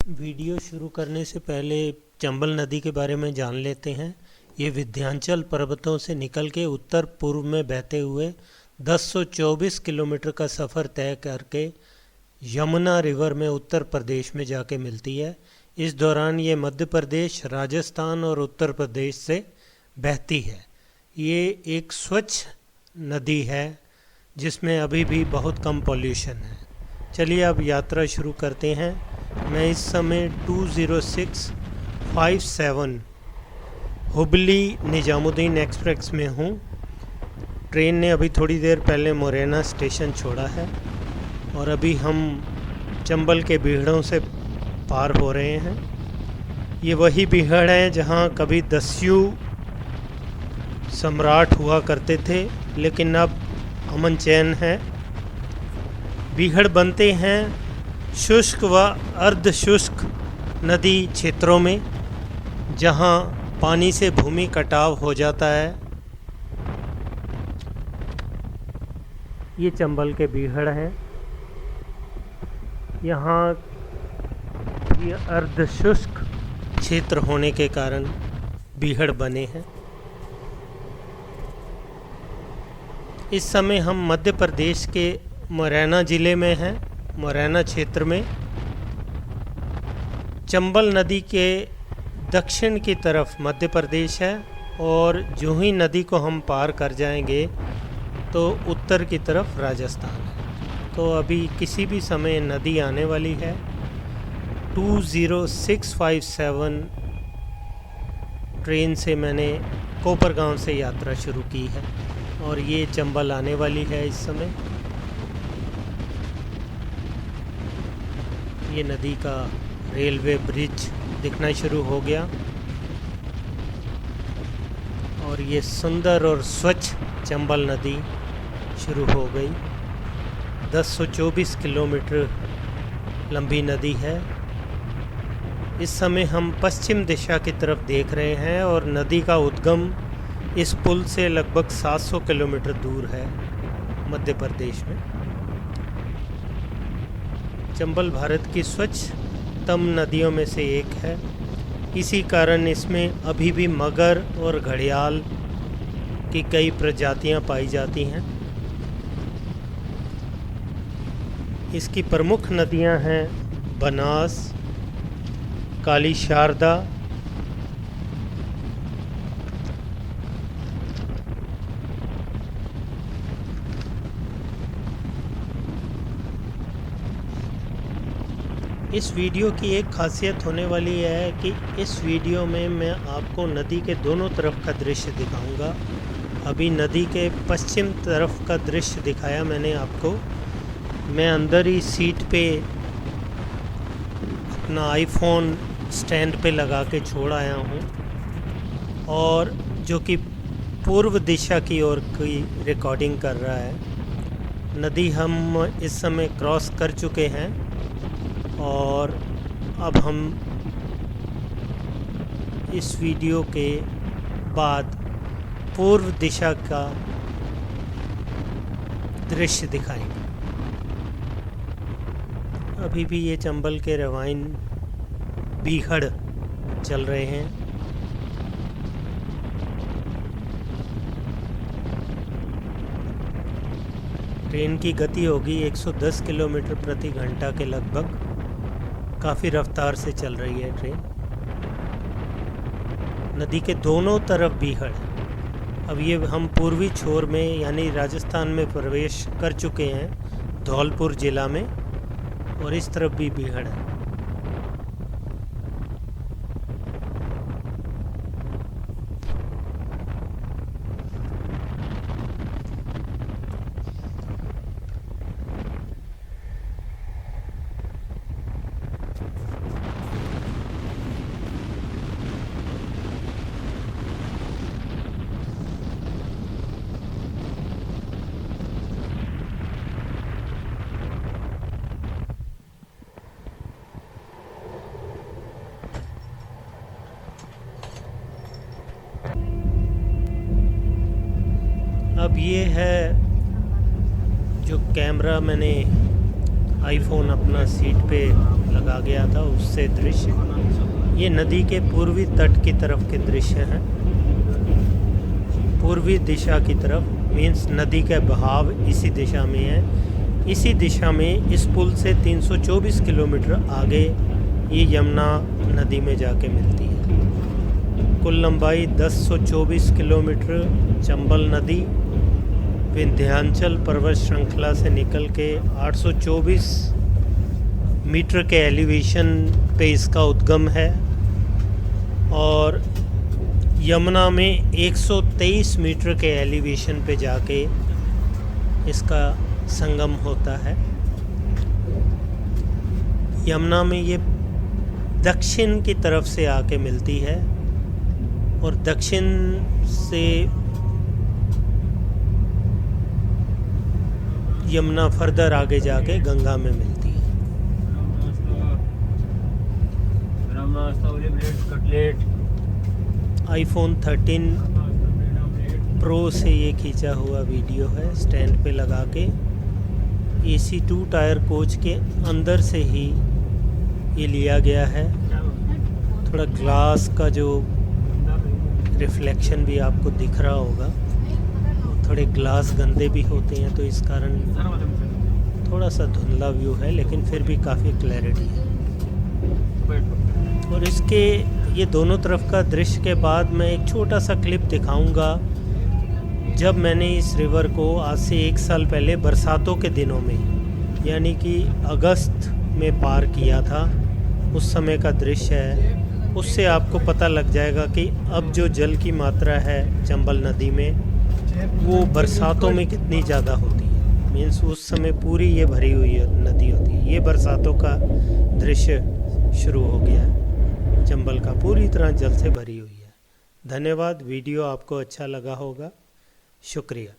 Video शुरू करने से पहले चंबल नदी के बारे में जान लेते हैं। ये विंध्याचल पर्वतों से निकल के उत्तर पूर्व में बहते हुए 1024 किलोमीटर का सफ़र तय करके यमुना रिवर में उत्तर प्रदेश में जाके मिलती है। इस दौरान ये मध्य प्रदेश, राजस्थान और उत्तर प्रदेश से बहती है। ये एक स्वच्छ नदी है जिसमें अभी भी बहुत कम पॉल्यूशन है। चलिए अब यात्रा शुरू करते हैं। मैं इस समय 20657 हुबली निजामुद्दीन एक्सप्रेस में हूँ। ट्रेन ने अभी थोड़ी देर पहले मुरैना स्टेशन छोड़ा है और अभी हम चंबल के बीहड़ों से पार हो रहे हैं। ये वही बीहड़ है जहाँ कभी दस्यु सम्राट हुआ करते थे, लेकिन अब अमन चैन है। बीहड़ बनते हैं शुष्क व अर्ध शुष्क नदी क्षेत्रों में, जहाँ पानी से भूमि कटाव हो जाता है। ये चंबल के बीहड़ हैं। यहाँ ये अर्ध शुष्क क्षेत्र होने के कारण बीहड़ बने हैं। इस समय हम मध्य प्रदेश के मुरैना ज़िले में हैं। मुरैना क्षेत्र में चंबल नदी के दक्षिण की तरफ मध्य प्रदेश है और जो ही नदी को हम पार कर जाएंगे तो उत्तर की तरफ राजस्थान है। तो अभी किसी भी समय नदी आने वाली है। 20657 ट्रेन से मैंने कोपरगांव से यात्रा शुरू की है और ये चंबल आने वाली है। इस समय ये नदी का रेलवे ब्रिज दिखना शुरू हो गया और ये सुंदर और स्वच्छ चंबल नदी शुरू हो गई। 1024 किलोमीटर लंबी नदी है। इस समय हम पश्चिम दिशा की तरफ देख रहे हैं और नदी का उद्गम इस पुल से लगभग 700 किलोमीटर दूर है मध्य प्रदेश में। चंबल भारत की स्वच्छतम नदियों में से एक है। इसी कारण इसमें अभी भी मगर और घड़ियाल की कई प्रजातियां पाई जाती हैं। इसकी प्रमुख नदियां हैं बनास, काली शारदा, इस वीडियो की एक खासियत होने वाली है कि इस वीडियो में मैं आपको नदी के दोनों तरफ का दृश्य दिखाऊंगा। अभी नदी के पश्चिम तरफ का दृश्य दिखाया मैंने आपको। मैं अंदर ही सीट पे अपना आईफोन स्टैंड पे लगा के छोड़ आया हूँ और जो कि पूर्व दिशा की ओर की रिकॉर्डिंग कर रहा है। नदी हम इस समय क्रॉस कर चुके हैं और अब हम इस वीडियो के बाद पूर्व दिशा का दृश्य दिखाएंगे। अभी भी ये चंबल के रवाइन बीहड़ चल रहे हैं। ट्रेन की गति होगी 110 किलोमीटर प्रति घंटा के लगभग। काफ़ी रफ्तार से चल रही है ट्रेन। नदी के दोनों तरफ बीहड़ है। अब ये हम पूर्वी छोर में यानी राजस्थान में प्रवेश कर चुके हैं, धौलपुर ज़िला में, और इस तरफ भी बीहड़ है। अब ये है जो कैमरा मैंने आईफोन अपना सीट पे लगा लगा गया था, उससे दृश्य। ये नदी के पूर्वी तट की तरफ के दृश्य हैं, पूर्वी दिशा की तरफ, मीन्स नदी का बहाव इसी दिशा में है। इसी दिशा में इस पुल से 324 किलोमीटर आगे ये यमुना नदी में जाके मिलती है। कुल लंबाई 1024 किलोमीटर। चंबल नदी विंध्याचल पर्वत श्रृंखला से निकल के 824 मीटर के एलिवेशन पे इसका उद्गम है और यमुना में 123 मीटर के एलिवेशन पे जाके इसका संगम होता है। यमुना में ये दक्षिण की तरफ से आके मिलती है और दक्षिण से यमुना फर्दर आगे जाके गंगा में मिलती है। आईफोन 13 प्रो से ये खींचा हुआ वीडियो है, स्टैंड पे लगा के। AC 2 टायर कोच के अंदर से ही ये लिया गया है। थोड़ा ग्लास का जो रिफ्लेक्शन भी आपको दिख रहा होगा, थोड़े ग्लास गंदे भी होते हैं तो इस कारण थोड़ा सा धुंधला व्यू है, लेकिन फिर भी काफ़ी क्लैरिटी है। और इसके ये दोनों तरफ का दृश्य के बाद मैं एक छोटा सा क्लिप दिखाऊंगा। जब मैंने इस रिवर को आज से 1 साल पहले बरसातों के दिनों में, यानी कि अगस्त में पार किया था, उस समय का दृश्य है। उससे आपको पता लग जाएगा कि अब जो जल की मात्रा है चंबल नदी में वो बरसातों में कितनी ज़्यादा होती है। मीन्स उस समय पूरी ये भरी हुई नदी होती है। ये बरसातों का दृश्य शुरू हो गया है, चंबल का पूरी तरह जल से भरी हुई है। धन्यवाद। वीडियो आपको अच्छा लगा होगा, शुक्रिया।